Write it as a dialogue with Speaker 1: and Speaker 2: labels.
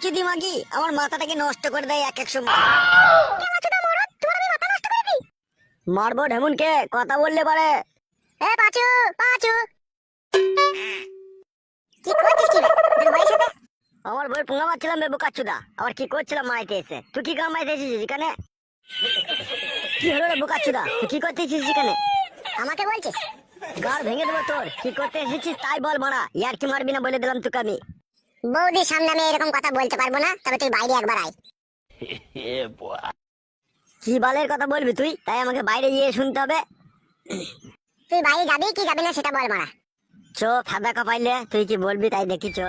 Speaker 1: পাঁচু দিমাগি আমার মাথাটাকে নষ্ট করে দেয় এক এক সময়। মারবো ঢেমুনকে কথা বললে পারে।
Speaker 2: এ পাঁচু, পাঁচু কি করছিস কি রে? তোর বউয়ের সাথে?
Speaker 1: আমার বই পোঙা মারছিলাম বেবু কাচ্চুদা, আবার কি করছিলাম মাইতে এসে। তুই কি কাম মাইতে এসেছিস এখানে? কি হলো রে বোকাচ্চুদা, তুই কি করতে এসেছিস এখানে?
Speaker 2: আমাকে বলছিস?
Speaker 1: গাড় ভেঙে দেবো তোর। কি করতে এসেছিস তাই বল মারা, ইয়ার কি মারবি না বলে দিলাম তোকে আমি।
Speaker 2: বৌদির সামনে আমি এরকম কথা বলতে পারবো না, তবে তুই বাইরে একবার আয়।
Speaker 1: কি বালের কথা বলবি তুই, তাই আমাকে বাইরে গিয়ে শুনতে হবে?
Speaker 2: তুই বাইরে যাবি কি যাবি না সেটা বল মারা।
Speaker 1: চো ফাদা কাপাইলে তুই কি বলবি তাই দেখি চো।